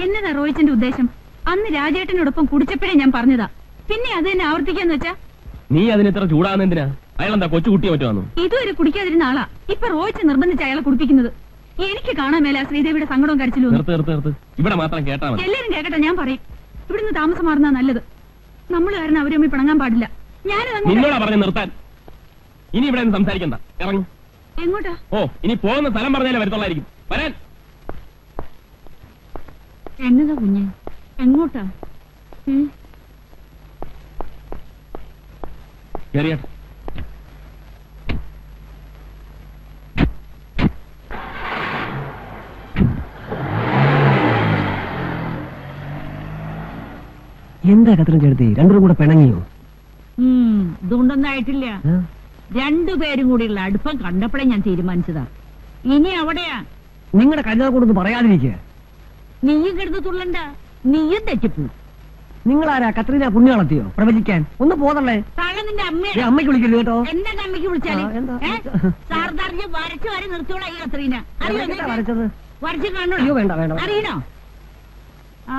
എന്നതാ റോയിച്ചിന്റെ ഉദ്ദേശം? അന്ന് രാജേട്ടനോടൊപ്പം കുടിച്ചപ്പോഴേ ഞാൻ പറഞ്ഞതാ, പിന്നെ അത് തന്നെ ആവർത്തിക്കാന്ന് വെച്ചാ? നീ അതിനെത്ര ചൂടാകുന്ന എന്തിനാ? അയാളെന്താ കൊച്ചു കുട്ടിയെ പറ്റുവാന്നു? ഇതുവരെ കുടിക്കാതിരുന്ന ആളാ ഇപ്പൊ റോയിച്ച് നിർബന്ധിച്ച് അയാളെ കുടിപ്പിക്കുന്നത്. എനിക്ക് കാണാൻ മേല ശ്രീദേവിയുടെ സങ്കടവും കരച്ചിലും. ഇവിടെ മാത്രം കേട്ടാ മതി. എല്ലാരും കേക്കട്ടെ, ഞാൻ പറയും. ഇവിടുന്ന് താമസം മാറുന്ന നല്ലത്. നമ്മൾ കാരണം അവരും പിണങ്ങാൻ പാടില്ല. നിന്നോടാ പറഞ്ഞു നിർത്താൻ. ഇനി ഇവിടെ സംസാരിക്കണ്ട, ഇറങ്ങും. എങ്ങോട്ടാ? ഓ, ഇനി പോകുന്ന സ്ഥലം പറഞ്ഞാലേ വരത്തുള്ളായിരിക്കും. വരാൻ. എന്നതാ കുഞ്ഞെ, എങ്ങോട്ടാ? കേറിയാട്ടെ. എന്താ കത്രം ചേർത്തി? രണ്ടും കൂടെ പിണങ്ങിയോ? ഇതുകൊണ്ടൊന്നും ആയിട്ടില്ല. രണ്ടുപേരും കൂടിയുള്ള അടുപ്പം കണ്ടപ്പോഴേ ഞാൻ തീരുമാനിച്ചതാ. ഇനി അവിടെയാ. നിങ്ങളുടെ കല്യാണം കൊണ്ടൊന്നും പറയാതിരിക്കുക. നീയും കിടന്ന് തുള്ളണ്ട, നീയും തെറ്റിപ്പോ. നിങ്ങളാരാ കത്രീന പുണ്യാളത്തിയോ പ്രവചിക്കാൻ? ഒന്ന് പോതല്ലേ. താഴെ നിന്റെ അമ്മയ്ക്ക് വിളിക്കില്ല കേട്ടോ. എന്റെ അമ്മയ്ക്ക് വിളിച്ചാല് സാർദാർജി വരച്ചു വരെ നിർത്തിയോളാ ഈ കത്രീന. വരച്ചത് വരച്ച് കാണണോ? അയ്യോ വേണ്ട വേണ്ട. അറിയണോ? ആ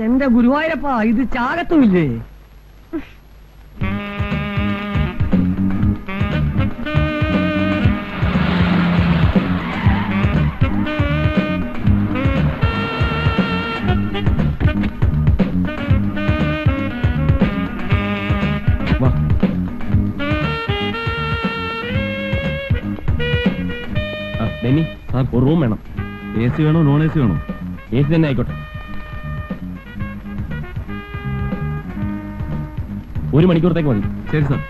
എന്റെ ഗുരുവായൂരപ്പ, ഇത് ചാകത്തുമില്ലേ? ഒരു റൂം വേണം. AC വേണോ നോൺ AC വേണോ? AC തന്നെ ആയിക്കോട്ടെ. 1 മണിക്കൂറത്തേക്ക് മതി. ശരി സാർ.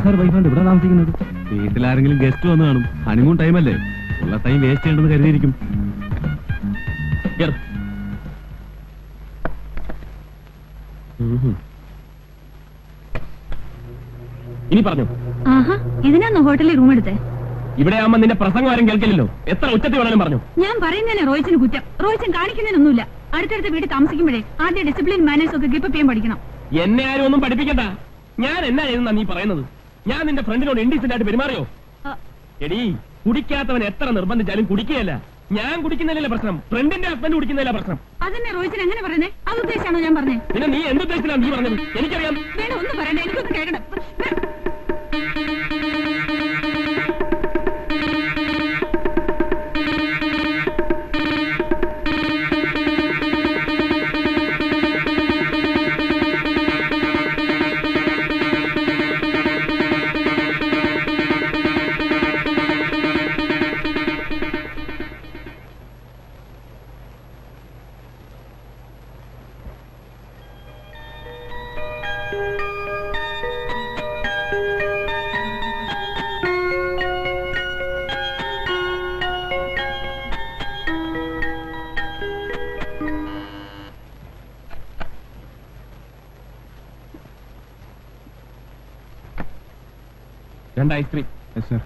സാർ വൈഫാണ്ട് ഇവിടെ താമസിക്കുന്നത്? വീട്ടിലാരെങ്കിലും ഗസ്റ്റ് വന്നു കാണും. ഹണിമൂൺ ടൈമല്ലേ, ഉള്ള ടൈം വേസ്റ്റ് ചെയ്യണമെന്ന് കരുതിയിരിക്കും. ഇനി പറഞ്ഞു. ഇതിനാന്നോ ഹോട്ടലിൽ റൂം എടുത്തേ? ഇവിടെ ആവുമ്പോ നിന്റെ പ്രസംഗം ആരും കേൾക്കില്ലല്ലോ. എത്ര ഉച്ചത്തിൽ വേണമെങ്കിലും പറഞ്ഞു. ഞാൻ പറയുന്നതിന് റോയിച്ചിന് കുറ്റം. റോയിച്ചൻ കാണിക്കുന്നതിനൊന്നുമില്ല. അടുത്തടുത്ത് വീട് താമസിക്കുമ്പോഴേ ആദ്യം ഡിസിപ്ലിൻ മാനേഴ്സ് ഒക്കെ കീപ്പ് ചെയ്യാൻ പഠിക്കണം. എന്നെ ആരും ഒന്നും പഠിപ്പിക്കണ്ട. ഞാൻ എന്നാ ചെയ്യുന്ന നീ പറയുന്നത്? ഞാൻ നിന്റെ ഫ്രണ്ടിനോട് ഇൻഡീസെന്റ് ആയിട്ട് പെരുമാറിയോ? എടീ, കുടിക്കാത്തവൻ എത്ര നിർബന്ധിച്ചാലും കുടിക്കുകയല്ല. ഞാൻ കുടിക്കുന്നതിലല്ല പ്രശ്നം, ഫ്രണ്ടിന്റെ ഹസ്ബൻഡ് കുടിക്കുന്നതില്ല പ്രശ്നം. അതന്നെ റോയിച്ചൻ എങ്ങനെ പറഞ്ഞേ? അത് ഉദ്ദേശിച്ചാണോ ഞാൻ പറഞ്ഞേ? പിന്നെ നീ എന്തുദ്ദേശത്തിലാണ് നീ പറഞ്ഞത്? എനിക്കറിയാം. വേണം, ഒന്നും പറയണ്ട, എനിക്കൊന്ന് കേൾക്കണം. രണ്ട് ഐസ്ക്രീം. സർ.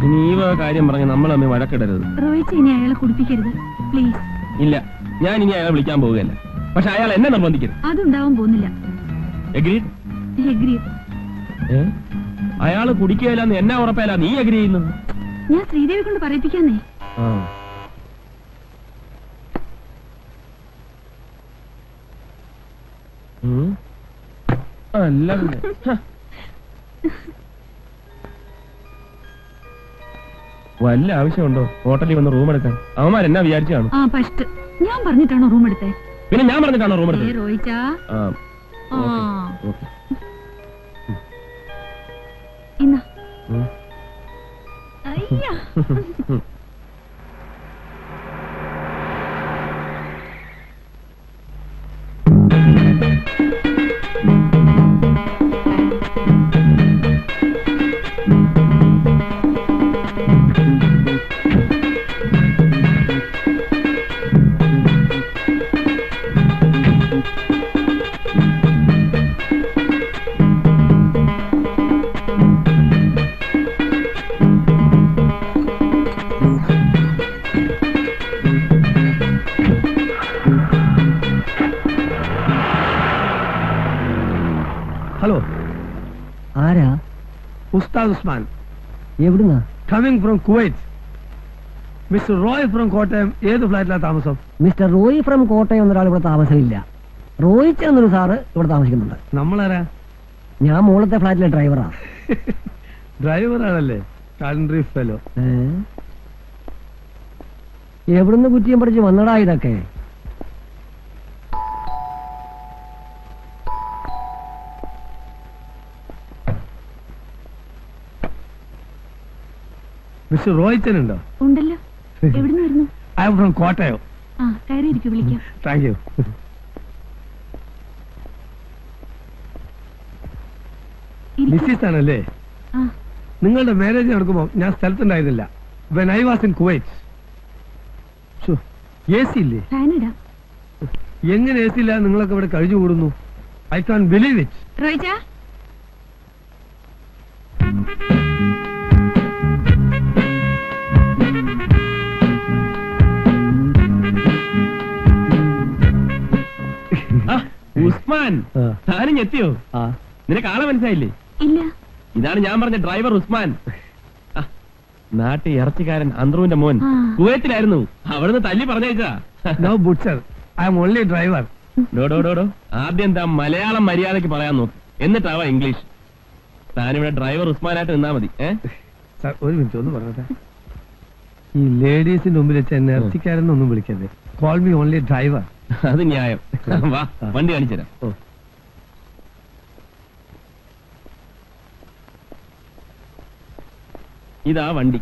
ഇനി ഈ കാര്യം പറഞ്ഞ് നമ്മൾ തമ്മിൽ വഴക്കിടരുത്. റോയിച്ച് ഇനി അയാളെ കുടിപ്പിക്കരുത് പ്ലീസ്. ഇല്ല, ഞാൻ ഇനി അയാളെ വിളിക്കാൻ പോവുകയല്ല. പക്ഷെ അയാൾ എന്നെ നിർബന്ധിക്കരുത്. അതുണ്ടാവാൻ പോകുന്നില്ല. എഗ്രീഡ്? എഗ്രീഡ്. അയാള് കുടിക്കുകയില്ലെന്ന് എന്നാ ഉറപ്പല്ല നീ എഗ്രി ചെയ്യുന്നത്? ഞാൻ ശ്രീദേവി കൊണ്ട് പറയിപ്പിക്കാന്നേ. അല്ല, വല്ല ആവശ്യമുണ്ടോ ഹോട്ടലിൽ വന്ന് റൂം എടുക്കാൻ? അവന്മാർ എന്നാ വിചാരിച്ചു കാണും? ഞാൻ പറഞ്ഞിട്ടാണോ റൂം എടുത്തേ? പിന്നെ ഞാൻ പറഞ്ഞിട്ടാണോ റൂം എടുത്തത്? റോയിച്ചാ, ഇന്നാ. അയ്യ. ആരാ? ഉസ്താദ് ഉസ്മാൻ, എവിടുന്നാ? Coming from Kuwait. Mister Roy from Kottayam ഏത് ഫ്ലാറ്റിലാണ് താമസം? മിസ്റ്റർ റോയ് ഫ്രം കോട്ടയം എന്നൊരാൾ ഇവിടെ താമസമില്ല. റോയിച്ച് എന്നൊരു സാറ് ഇവിടെ താമസിക്കുന്നുണ്ട്. നമ്മളാരാ? ഞാൻ മുകളത്തെ ഫ്ലാറ്റിലെ ഡ്രൈവറാ. ഡ്രൈവറാണല്ലേ? Country fellow. എവിടുന്ന് കുറ്റിയും പഠിച്ച് വന്നടാ ഇതൊക്കെ? മിസ്റ്റർ റോയിച്ചൻ ഉണ്ടോ? ഉണ്ടല്ലോ. എവിടുന്ന് വരുന്നു? I am from Kottayam. ആ, കയറിയിരിക്കും, വിളിക്കാം. Thank you. മിസ്സിസ് ആണല്ലേ? ആ, നിങ്ങളുടെ മാരേജ് നടക്കുമ്പോൾ ഞാൻ സ്ഥലത്തുണ്ടായിരുന്നില്ല. When I was in Kuwait. A C ഇല്ലേ? ഫാനിടാം. എങ്ങനെ എ സി ഇല്ല നിങ്ങളൊക്കെ ഇവിടെ കഴിഞ്ഞു കൂടുന്നു? I can believe it. റോയിച്ച, ഉസ്മാൻ, താനും എത്തിയോ? നിനക്ക് ആളെ മനസ്സിലായില്ലേ? ഇല്ല. ഇതാണ് ഞാൻ പറഞ്ഞ ഡ്രൈവർ ഉസ്മാൻ. നാട്ടിൽ ഇറച്ചിക്കാരൻ അന്ത്രുവിന്റെ മോൻ ആ. കുവൈത്തിലായിരുന്നു. അവിടുന്ന് തല്ലി പറഞ്ഞയച്ചാ. നോ ബുട്സർ, ഐ എം ഓൺലി ഡ്രൈവർ. ഡോ ആദ്യം താൻ മലയാളം മര്യാദയ്ക്ക് പറയാൻ നോക്ക്, എന്നിട്ടാവാ ഇംഗ്ലീഷ്. താനിവിടെ ഡ്രൈവർ ഉസ്മാനായിട്ട് നിന്നാ മതി. സാർ ഒരു മിനിറ്റ് ഒന്ന് പറഞ്ഞോട്ടെ. ഈ ലേഡീസിന്റെ മുമ്പിൽ വെച്ച് എന്നെ ഇറച്ചിക്കാരെന്നൊന്നും വിളിക്കരുത്. Call me only driver. അത് ന്യായം. വാ, വണ്ടി കാണിച്ചുതരാം. ഇതാ വണ്ടി.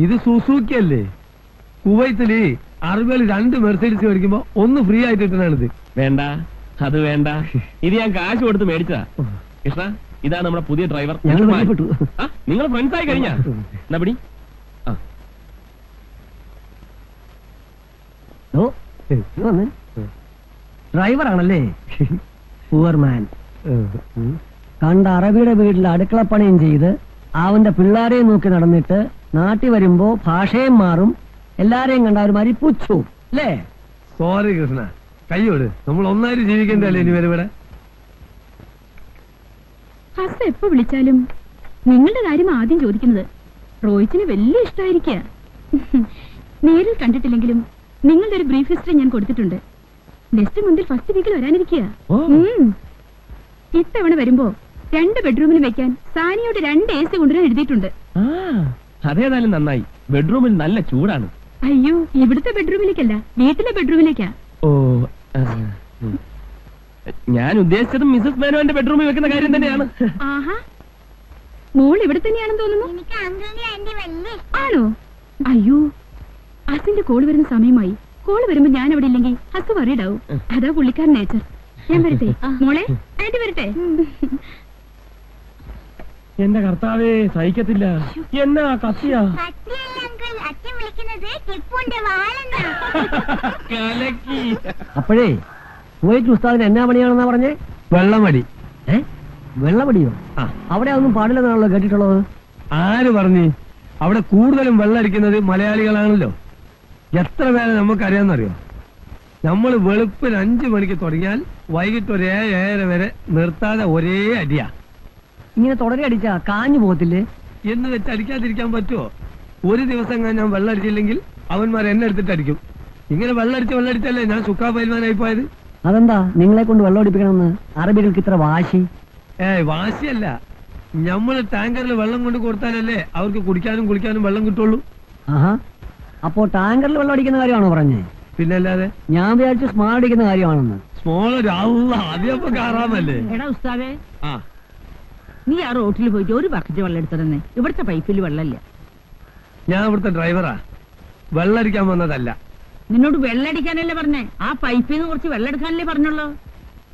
ഇത് സുസൂക്കി അല്ലേ? കുവൈത്തില് അറബികൾ 2 മെർസൈഡീസ് മേടിക്കുമ്പോ ഒന്ന് ഫ്രീ ആയിട്ട് കിട്ടണാണിത്. വേണ്ട, അത് വേണ്ട. ഇത് ഞാൻ കാശ് കൊടുത്ത് മേടിച്ചതാ. കൃഷ്ണ, ഇതാണ് നമ്മുടെ പുതിയ ഡ്രൈവർ. ഞങ്ങൾ പരിചയപ്പെട്ടു. നിങ്ങൾ ഫ്രണ്ട്സ് ആയി കഴിഞ്ഞാ? എന്നാ പിടി. ഡ്രൈവറാണല്ലേ? പൂവർ മാൻ. കണ്ട അറബിയുടെ വീട്ടിൽ അടുക്കളപ്പണിയും ചെയ്ത് അവന്റെ പിള്ളേരെയും നോക്കി നടന്നിട്ട് നാട്ടിൽ വരുമ്പോ ഭാഷയും മാറും, എല്ലാരെയും കണ്ട ഒരുമാതിരി പുച്ചു അല്ലേ? സോറി കൃഷ്ണ, കയ്യോട്. നമ്മൾ ഒന്നായിട്ട് ജീവിക്കണ്ടല്ലേ ഇനി വരെ ഇവിടെ? ഹസ് എപ്പോ വിളിച്ചാലും നിങ്ങളുടെ കാര്യം ആദ്യം ചോദിക്കുന്നത്. റോയിച്ചിന് വലിയ ഇഷ്ടമായിരിക്കുക. നേരിൽ കണ്ടിട്ടില്ലെങ്കിലും നിങ്ങളുടെ ഒരു ബ്രീഫ് ഹിസ്റ്ററി ഞാൻ കൊടുത്തിട്ടുണ്ട്. നെക്സ്റ്റ് മന്തിൽ ഫസ്റ്റ് വീക്കിൽ വരാനിരിക്കുക. ഇത്തവണ വരുമ്പോ 2 ബെഡ്റൂമിന് വെക്കാൻ സാനിയോട് 2 AC കൊണ്ടുവരാൻ എഴുതിയിട്ടുണ്ട്. അതേതായാലും നന്നായി. ബെഡ്റൂമിൽ നല്ല ചൂടാണ്. അയ്യോ, ഇവിടുത്തെ ബെഡ്റൂമിലേക്കല്ല, വീട്ടിലെ ബെഡ്റൂമിലേക്കാ. ഓ, ഞാൻ ഉദ്ദേശിച്ചത് മിസസ് മേനോന്റെ ബെഡ്റൂമിൽ വെക്കുന്ന കാര്യം തന്നെയാണ്. ആഹാ, മോൾ ഇവിടെ തന്നെയാണെന്ന് തോന്നുന്നു. ആണോ? അയ്യോ, അസിന്റെ കോള് വരുന്ന സമയമായി. കോള് വരുമ്പോ ഞാൻ അവിടെ ഇല്ലെങ്കിൽ ഹസ് വറീഡാവും. അതാ പുള്ളിക്കാരൻ നേച്ചർ. ഞാൻ വരട്ടെ മോളെ? ആന്റി വരട്ടെ? എന്റെ കർത്താവേ, സഹിക്കത്തില്ല. എന്നാ കത്തിയാ? കലക്കി. അപ്പോഴേ കുവൈറ്റ് ഉസ്താദിന് എന്നാ പണിയാണെന്നാ പറഞ്ഞേ? വെള്ളമടി. വെള്ളമടിയോ? അവിടെ ഒന്നും പാടില്ലെന്നാണല്ലോ കേട്ടിട്ടുള്ളത്. ആര് പറഞ്ഞു? അവിടെ കൂടുതലും വെള്ളമടിക്കുന്നത് മലയാളികളാണല്ലോ. എത്ര പേരെ നമുക്കറിയാമെന്നറിയോ? നമ്മൾ വെളുപ്പിന് 5 മണിക്ക് തുടങ്ങിയാൽ വൈകിട്ട് ഒരു 7-7:30 വരെ നിർത്താതെ ഒരേ അടിയാ. ഇങ്ങനെ തുടരെ അടിച്ചാ കാഞ്ഞു പോകത്തില്ലേ? എന്ന് വെച്ച് അടിക്കാതിരിക്കാൻ പറ്റുമോ? ഒരു ദിവസം ഞാൻ വെള്ളം അടിച്ചില്ലെങ്കിൽ അവന്മാർ എന്നെ എടുത്തിട്ട് അടിക്കും. ഇങ്ങനെ വെള്ളമടിച്ചല്ലേ ഞാൻ സുക്കാ പൈൽവാനായി പോയത്. അതെന്താ നിങ്ങളെ കൊണ്ട് വെള്ളം അടിപ്പിക്കണമെന്ന് അറബികൾക്ക് ഇത്ര വാശി? വാശിയല്ല, നമ്മള് ടാങ്കറിൽ വെള്ളം കൊണ്ട് കൊടുത്താലല്ലേ അവർക്ക് കുടിക്കാനും കുളിക്കാനും വെള്ളം കിട്ടുള്ളൂ. ആഹാ, അപ്പോ ടാങ്കറിൽ വെള്ളം അടിക്കുന്ന കാര്യമാണോ പറഞ്ഞേ? പിന്നല്ലാതെ. ഞാൻ വിചാരിച്ചു സ്മാൾ അടിക്കുന്ന കാര്യമാണെന്ന്. സ്മോൾ ആദ്യമൊക്കെ കാറാമല്ലേ? എടാ ഉസ്താദേ, ആ, നീ ആ റോട്ടിൽ പോയിട്ട് ഒരു ബക്കറ്റ് വെള്ളം എടുത്തന്നെ. ഇവിടുത്തെ പൈപ്പിൽ വെള്ളമില്ല. ഞാൻ ഇവിടുത്തെ ഡ്രൈവറാ, വെള്ളടിക്കാൻ വന്നതല്ല. നിന്നോട് വെള്ളടിക്കാനല്ലേ പറഞ്ഞേ? ആ പൈപ്പിൽ നിന്ന് കുറച്ച് വെള്ളം എടുക്കാനല്ലേ പറഞ്ഞുള്ളൂ.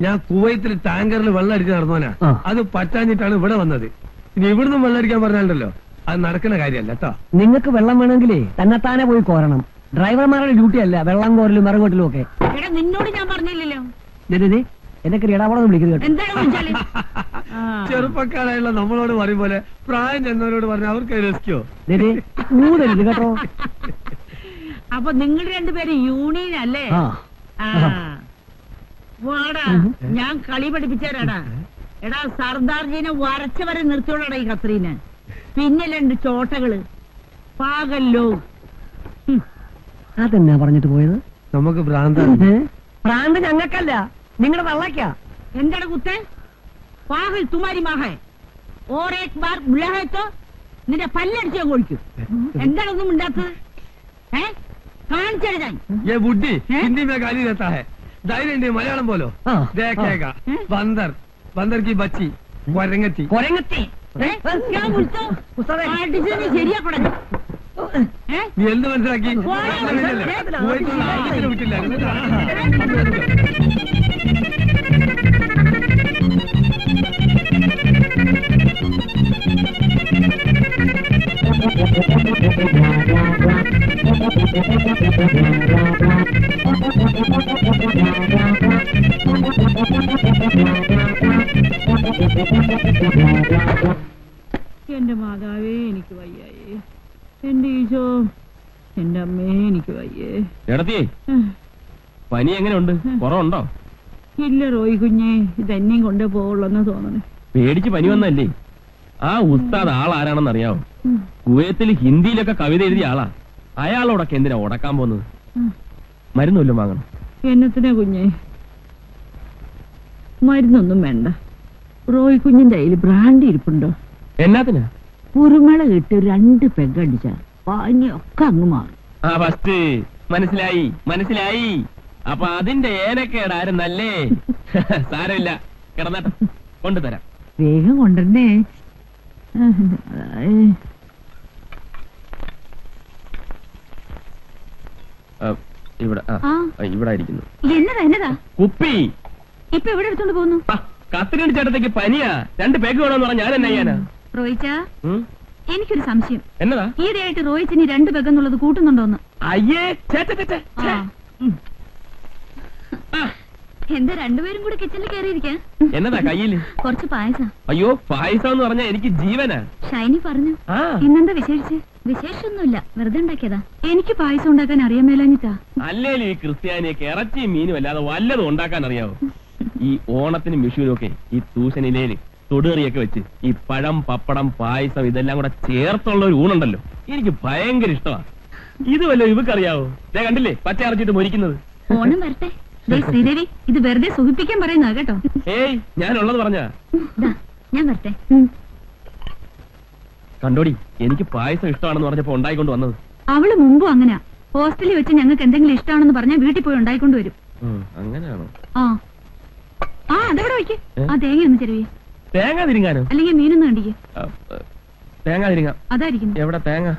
ഞാൻ കുവൈത്തിൽ ടാങ്കറിൽ വെള്ളം അടിച്ച് നടന്നോനാ. ആ. അത് പറ്റാഞ്ഞിട്ടാണ് ഇവിടെ വന്നത്. ഇനി ഇവിടുന്ന് വെള്ളം അടിക്കാൻ പറഞ്ഞാലോ അത് നടക്കുന്ന കാര്യമല്ല കേട്ടോ. നിങ്ങൾക്ക് വെള്ളം വേണമെങ്കിലേ തന്നെത്താനെ പോയി കോരണം. ഡ്രൈവർമാരുടെ ഡ്യൂട്ടി അല്ല വെള്ളം കോരലും വിറകോട്ടിലും ഒക്കെ. എടാ നിന്നോട് ഞാൻ പറഞ്ഞില്ലല്ലോ. എന്നൊക്കെ ഇടപാടൊന്നും വിളിക്കുന്നത് കേട്ടോ. എന്താണ് വിളിച്ചാല്? ചെറുപ്പക്കാരായുള്ള നമ്മളോട് പറയും പോലെ പ്രായം ചെന്നവരോട് പറഞ്ഞ അവർക്ക് രസിക്കോ? ഊതരുത് കേട്ടോ. അപ്പൊ നിങ്ങൾ രണ്ടുപേരും യൂണിയൻ അല്ലേ? ആ. വാടാ, ഞാൻ കളി പഠിപ്പിച്ചാരാടാ. എടാ സർദാർജീനെ വരച്ചവരെ നിർത്തിയോളടാ ഈ കത്രീന്. പിന്നെ രണ്ട് ചോട്ടകള് പാകല്ലോ. അതെന്നാ പറഞ്ഞിട്ട് പോയത്? നമുക്ക് ഭ്രാന്താണ്. പ്രാന്ത് ഞങ്ങൾക്കല്ല, നിങ്ങളുടെ തള്ളക്കാ. എന്താണ് കുത്തേ? പാകൽ തുമാരി മാഹേ ഓരേക് ബാർ ബുള്ളഹേത്തോ നിന്റെ പല്ലടിച്ച് ഞാൻ കൊഴിക്കും. എന്താണൊന്നും ഉണ്ടാത്തത്? കാണിച്ചത് ഞാൻ. ये बुड्ढी हिंदी में गाली देता है, ധൈര്യം മലയാളം പോലോ. ദേഖേഗാ ബന്ദർ, ബന്ദർ की बच्ची, കൊരങ്ങത്തി. കൊരങ്ങത്തി ഞാൻ വിളിച്ചോ അടിച്ച് നീ ശരിയാക്കണം. നീ എന്ത് മനസ്സിലാക്കി? വിട്ടില്ല. എന്റെ മാതാവേ എനിക്ക് വയ്യായേ, എന്റെ ഈശോ, എന്റെ അമ്മേ എനിക്ക് വയ്യേ. എടത്തിയേ, പനി എങ്ങനെയുണ്ട്? കുറവുണ്ടോ? ഇല്ല റോയ് കുഞ്ഞെ, ഇതെന്നെയും കൊണ്ടേ പോവുള്ളെന്ന് തോന്നണേ. പേടിച്ച് പനി വന്നല്ലേ? ആ ഉസ്താദ് ആളാരാണെന്ന് അറിയാവോ? കുവൈത്തിൽ ഹിന്ദിയിലൊക്കെ കവിത എഴുതിയ ആളാ. അയാളോടൊക്കെ എന്തിനാ ഉടക്കാൻ പോകുന്നത്? മരുന്നൊല്ലും വാങ്ങണം. എന്നത്തിനാ കുഞ്ഞെ? മരുന്നൊന്നും വേണ്ട. റോയ് കുഞ്ഞിന്റെ കയ്യിൽ ബ്രാൻഡി ഇരിപ്പുണ്ടോ? എന്നാത്തിനാ? കുരുമള ഇട്ട് 2 പെഗടിച്ച പനിയൊക്കെ അങ്ങ് മാറും. ആ ഫസ്റ്റ് മനസ്സിലായി. അപ്പൊ അതിന്റെ ഏനക്കേടായിരുന്നല്ലേ? സാരമില്ല, കിടന്നട്ടെ, കൊണ്ടുതരാം. വേഗം കൊണ്ടേ. ഇവിടെ ഇവിടെ ഇരിക്കുന്നു. എന്നതാ കുപ്പി ഇപ്പൊ എവിടെ എടുത്തോണ്ട് പോകുന്നു? കത്തിരണ്ട് ചേട്ടത്തേക്ക് പനിയാ. 2 പേക്ക് വേണമെന്ന് പറഞ്ഞാൽ ഞാൻ എന്നാ ചെയ്യാനാ? റോയിച്ച, എനിക്കൊരു സംശയം. എന്നതാ? ഈയിടെയായിട്ട് റോയിച്ചിനി 2 പെഗെന്നുള്ളത് കൂട്ടുന്നുണ്ടോന്ന്? അയ്യേ, എന്താ രണ്ടുപേരും കൂടെ കിച്ചണിൽ കയറിയിരിക്കാൻ? എന്നതാ കയ്യില്? കുറച്ച് പായസം. അയ്യോ, പായസം എന്ന് പറഞ്ഞാ എനിക്ക് ജീവനാ. ഷൈനി പറഞ്ഞു. ആ, ഇന്നെന്താ വിശേഷിച്ച്? വിശേഷമൊന്നുമില്ല, വെറുതെ ഉണ്ടാക്കിയതാ. എനിക്ക് പായസം ഉണ്ടാക്കാൻ അറിയാൻ മേലാഞ്ഞിട്ടാ. അല്ലേലും ഈ ക്രിസ്ത്യാനിയൊക്കെ ഇറച്ചിയും മീനും അല്ലാതെ വല്ലതും ഉണ്ടാക്കാൻ അറിയാവോ? ഈ ഓണത്തിനും വിഷുവിനും ഒക്കെ ഈ ട്യൂഷനിലേല് തൊടുകറിയൊക്കെ വെച്ച് ഈ പഴം, പപ്പടം, പായസം ഇതെല്ലാം കൂടെ ചേർത്തുള്ള ഒരു ഊണുണ്ടല്ലോ, എനിക്ക് ഭയങ്കര ഇഷ്ടമാണ്. ഇത് വല്ലോ ഇവക്കറിയാവോ? ഞാൻ കണ്ടില്ലേ പച്ച അരച്ചിട്ട് മൊരിക്കുന്നത്. ഓണം വരട്ടെ. ശ്രീദേവി, ഇത് വെറുതെ സുഖിപ്പിക്കാൻ പറയുന്നതാ കേട്ടോ. ഏയ്, ഞാനുള്ളത് പറഞ്ഞാ. ഞാൻ വരട്ടെ. കണ്ടോടി, എനിക്ക് പായസം ഇഷ്ടമാണെന്ന് പറഞ്ഞപ്പോ ഉണ്ടായിക്കൊണ്ട് വന്നത്. അവള് മുമ്പും അങ്ങനെയാ. ഹോസ്റ്റലിൽ വെച്ച് ഞങ്ങൾക്ക് എന്തെങ്കിലും ഇഷ്ടമാണെന്ന് പറഞ്ഞാൽ വീട്ടിൽ പോയി ഉണ്ടായിക്കൊണ്ട് വരും. അങ്ങനെയാണോ? അതെവിടെ വയ്ക്ക്. ആ തേങ്ങ ഒന്ന് ചെരുവി. തേങ്ങ തിരിങ്ങാനോ? അല്ലെങ്കിൽ മീനൊന്ന് കണ്ടിക്ക്. തേങ്ങ തിരിങ്ങാം. അതായിരിക്കും. എവിടെ തേങ്ങ?